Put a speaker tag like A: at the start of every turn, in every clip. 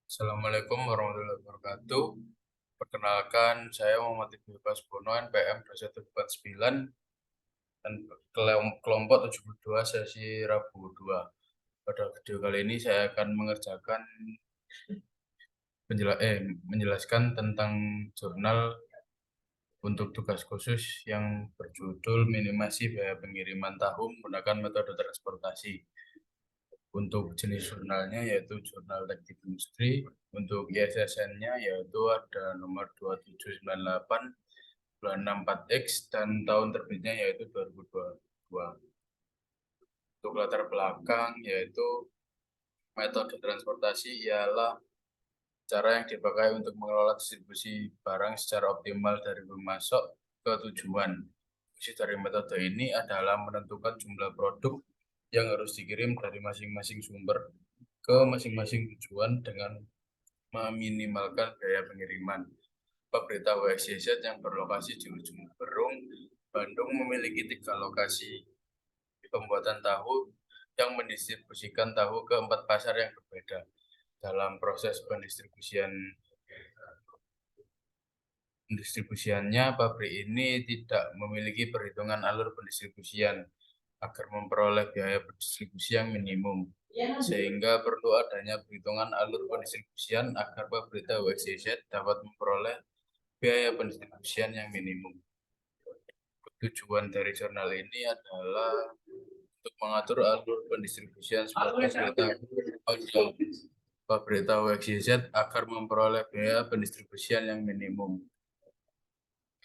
A: Assalamualaikum warahmatullahi wabarakatuh. Perkenalkan, saya Muhammad Ibnu Basbono, NPM 2149 dan kelompok 72 sesi Rabu 2. Pada video kali ini saya akan menjelaskan tentang jurnal untuk tugas khusus yang berjudul minimasi biaya pengiriman tahu menggunakan metode transportasi. Untuk jenis jurnalnya yaitu jurnal teknik industri. Untuk ISSN-nya yaitu ada nomor 2798 bulan 64X dan tahun terbitnya yaitu 2022. Untuk latar belakang yaitu metode transportasi ialah cara yang dipakai untuk mengelola distribusi barang secara optimal dari pemasok ke tujuan. Fungsi dari metode ini adalah menentukan jumlah produk yang harus dikirim dari masing-masing sumber ke masing-masing tujuan dengan meminimalkan biaya pengiriman. Pemerintah WSCZ yang berlokasi di ujung Berung, Bandung memiliki 3 lokasi pembuatan tahu yang mendistribusikan tahu ke 4 pasar yang berbeda. Dalam proses pendistribusiannya, pabrik ini tidak memiliki perhitungan alur pendistribusian agar memperoleh biaya pendistribusi yang minimum, sehingga perlu adanya perhitungan alur pendistribusian agar pabrik tahu XYZ dapat memperoleh biaya pendistribusian yang minimum. Tujuan dari jurnal ini adalah untuk mengatur alur pendistribusian sebagai pabrik tahu XYZ agar memperoleh biaya pendistribusian yang minimum.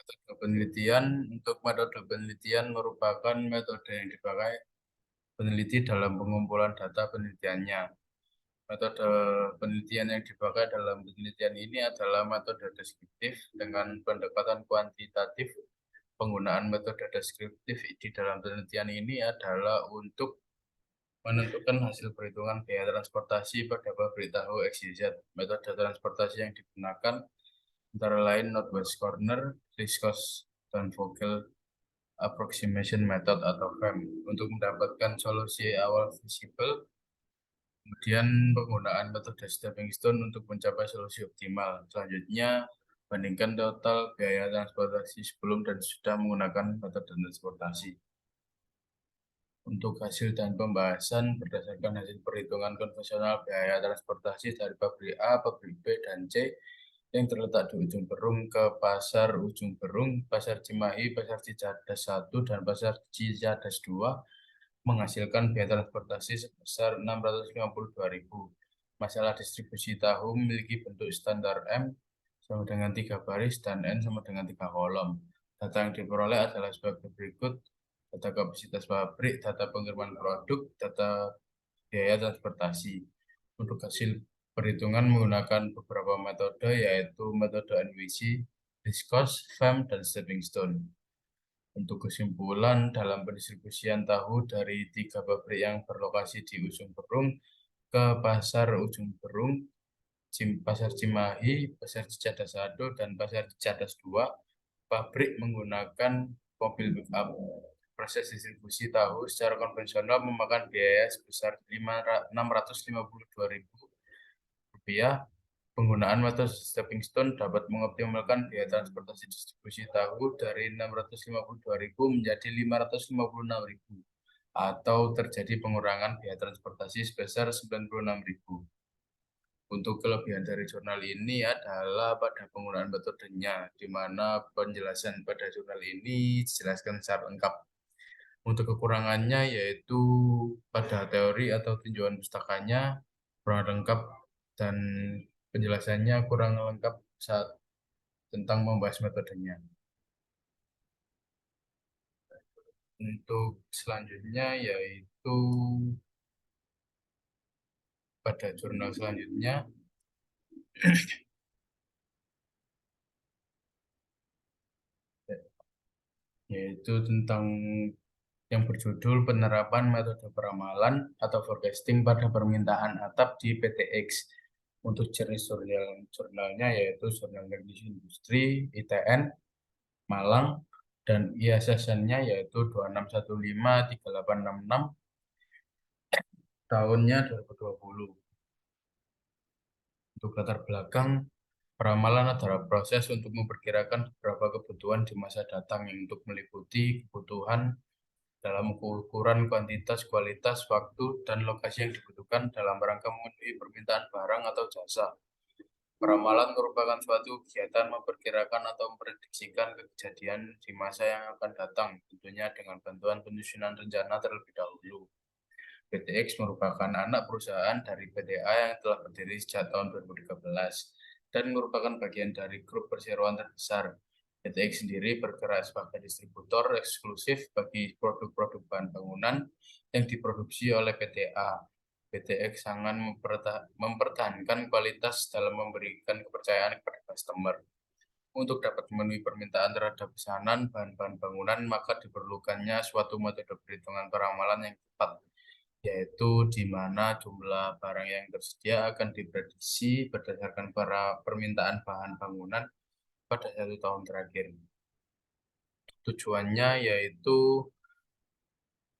A: Metode penelitian merupakan metode yang dipakai peneliti dalam pengumpulan data penelitiannya. Metode penelitian yang dipakai dalam penelitian ini adalah metode deskriptif dengan pendekatan kuantitatif. Penggunaan metode deskriptif di dalam penelitian ini adalah untuk menentukan hasil perhitungan biaya transportasi pada pabrik tahu XYZ. Metode transportasi yang digunakan antara lain Northwest Corner, Riskos, dan Vogel Approximation Method atau FAM untuk mendapatkan solusi awal visible. Kemudian penggunaan metode stepping stone untuk mencapai solusi optimal. Selanjutnya, bandingkan total biaya transportasi sebelum dan sudah menggunakan metode transportasi. Untuk hasil dan pembahasan berdasarkan hasil perhitungan konvensional biaya transportasi dari pabrik A, pabrik B, dan C yang terletak di ujung Berung ke pasar ujung Berung, pasar Cimahi, pasar Cicadas 1, dan pasar Cicadas 2 menghasilkan biaya transportasi sebesar 652.000. Masalah distribusi tahu memiliki bentuk standar M sama dengan 3 baris dan N sama dengan 3 kolom. Data yang diperoleh adalah sebagai berikut: data kapasitas pabrik, data pengiriman produk, data biaya transportasi. Untuk hasil perhitungan menggunakan beberapa metode yaitu metode NWC, Riskos, FAM, dan Stepping Stone. Untuk kesimpulan, dalam pendistribusian tahu dari 3 pabrik yang berlokasi di ujung Berung ke pasar ujung Berung, pasar Cimahi, pasar Cicadas 1, dan pasar Cicadas 2, pabrik menggunakan mobil pickup. Proses distribusi tahu secara konvensional memakan biaya sebesar Rp652.000. Penggunaan metode stepping stone dapat mengoptimalkan biaya transportasi distribusi tahu dari 652.000 menjadi 556.000 atau terjadi pengurangan biaya transportasi sebesar 96.000. Untuk kelebihan dari jurnal ini adalah pada penggunaan metodenya, di mana penjelasan pada jurnal ini dijelaskan secara lengkap. Untuk kekurangannya yaitu pada teori atau tinjauan pustakanya kurang lengkap dan penjelasannya kurang lengkap saat tentang membahas metodenya. Untuk selanjutnya yaitu pada jurnal selanjutnya yaitu tentang yang berjudul penerapan metode peramalan atau forecasting pada permintaan atap di PTX. Untuk jenis jurnalnya yaitu Jurnal Teknik Industri ITN Malang dan ISSN-nya yaitu 26153866 tahunnya 2020. Untuk latar belakang, peramalan adalah proses untuk memperkirakan beberapa kebutuhan di masa datang yang untuk meliputi kebutuhan dalam ukuran kuantitas, kualitas, waktu, dan lokasi yang dibutuhkan dalam rangka memenuhi permintaan barang atau jasa. Peramalan merupakan suatu kegiatan memperkirakan atau memprediksikan kejadian di masa yang akan datang, tentunya dengan bantuan penyusunan rencana terlebih dahulu. PT X merupakan anak perusahaan dari PT A yang telah berdiri sejak tahun 2013 dan merupakan bagian dari grup perseroan terbesar. PT X sendiri bergerak sebagai distributor eksklusif bagi produk-produk bahan bangunan yang diproduksi oleh PT A. PT X sangat mempertahankan kualitas dalam memberikan kepercayaan kepada customer. Untuk dapat memenuhi permintaan terhadap pesanan bahan-bahan bangunan, maka diperlukannya suatu metode perhitungan peramalan yang tepat, yaitu di mana jumlah barang yang tersedia akan diprediksi berdasarkan permintaan bahan bangunan pada 1 tahun terakhir. Tujuannya yaitu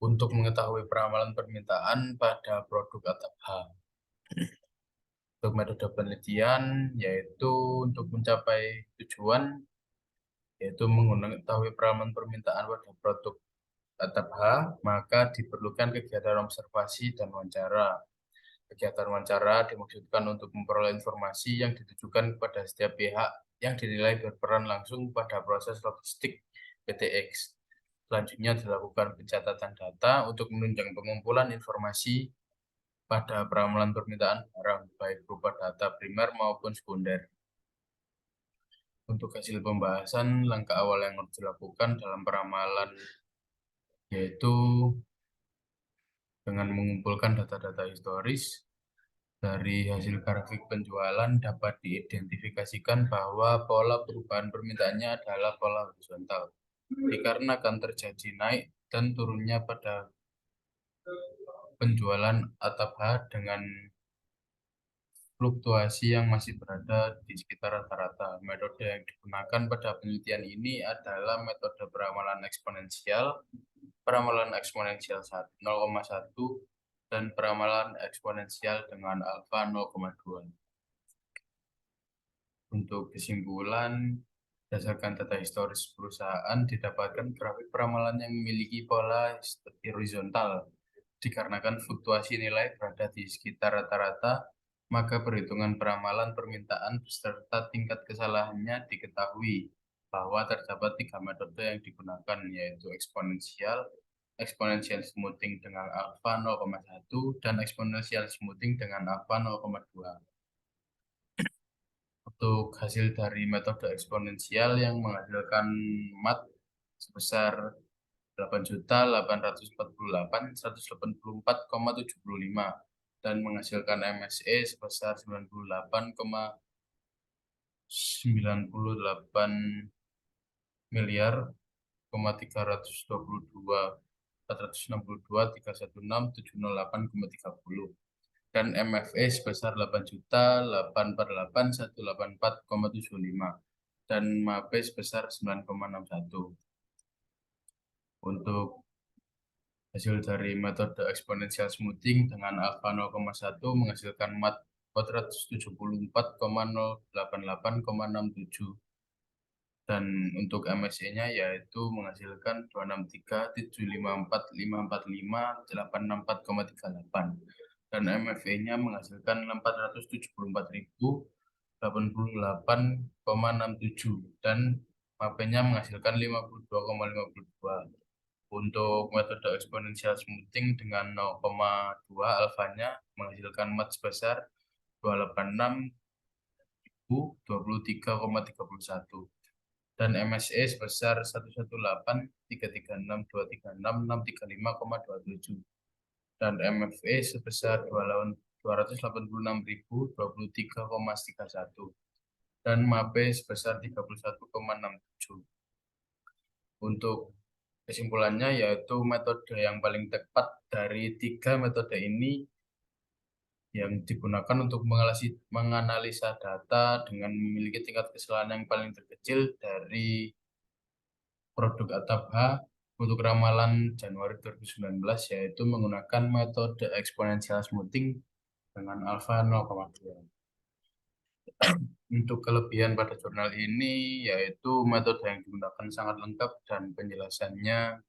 A: untuk mengetahui peramalan permintaan pada produk atau H. Untuk metode penelitian yaitu untuk mencapai tujuan yaitu mengetahui peramalan permintaan pada produk atau H, maka diperlukan kegiatan observasi dan wawancara. Kegiatan wawancara dimaksudkan untuk memperoleh informasi yang ditujukan kepada setiap pihak yang dinilai berperan langsung pada proses logistik PT X. Selanjutnya dilakukan pencatatan data untuk menunjang pengumpulan informasi pada peramalan permintaan barang, baik berupa data primer maupun sekunder. Untuk hasil pembahasan, langkah awal yang harus dilakukan dalam peramalan yaitu dengan mengumpulkan data-data historis. Dari hasil grafik penjualan dapat diidentifikasikan bahwa pola perubahan permintaannya adalah pola horizontal, dikarenakan terjadi naik dan turunnya pada penjualan atap H dengan fluktuasi yang masih berada di sekitar rata-rata. Metode yang digunakan pada penelitian ini adalah metode peramalan eksponensial 0,1, dan peramalan eksponensial dengan alfa 0,2. Untuk kesimpulan, berdasarkan data historis perusahaan, didapatkan grafik peramalan yang memiliki pola horizontal. Dikarenakan fluktuasi nilai berada di sekitar rata-rata, maka perhitungan peramalan permintaan beserta tingkat kesalahannya diketahui bahwa terdapat 3 metode yang digunakan, yaitu eksponensial, eksponensial smoothing dengan alfa 0,1, dan eksponensial smoothing dengan alfa 0,2. Untuk hasil dari metode eksponensial yang menghasilkan MAT sebesar 8.848.184,75 dan menghasilkan MSE sebesar 98,98 miliar 322.462.316.708,30 dan MFE sebesar 8.848.184,75 dan MAPE sebesar 9,61. Untuk hasil dari metode eksponensial smoothing dengan alfa 0,1 menghasilkan MAT 474,088,67 dan untuk MSE-nya yaitu menghasilkan 263.754.545.864,38 dan MFE-nya menghasilkan 474.084,67 dan MAPE-nya menghasilkan 52,52. Untuk metode eksponensial smoothing dengan 0,2 alfanya menghasilkan MAT sebesar 286.023,31 dan MSE sebesar 118.336.236.635,27 dan MFE sebesar 286.023,31 dan MAPE sebesar 31,67. Untuk kesimpulannya yaitu metode yang paling tepat dari 3 metode ini yang digunakan untuk menganalisa data dengan memiliki tingkat kesalahan yang paling terkecil dari produk atap H untuk ramalan Januari 2019 yaitu menggunakan metode eksponensial smoothing dengan alfa 0,2. Untuk kelebihan pada jurnal ini yaitu metode yang digunakan sangat lengkap dan penjelasannya.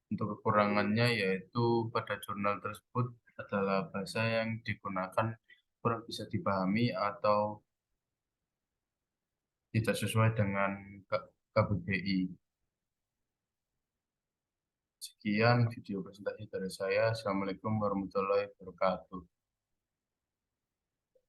A: Untuk kekurangannya yaitu pada jurnal tersebut adalah bahasa yang digunakan kurang bisa dipahami atau tidak sesuai dengan KBBI. Sekian video presentasi dari saya. Assalamualaikum warahmatullahi wabarakatuh.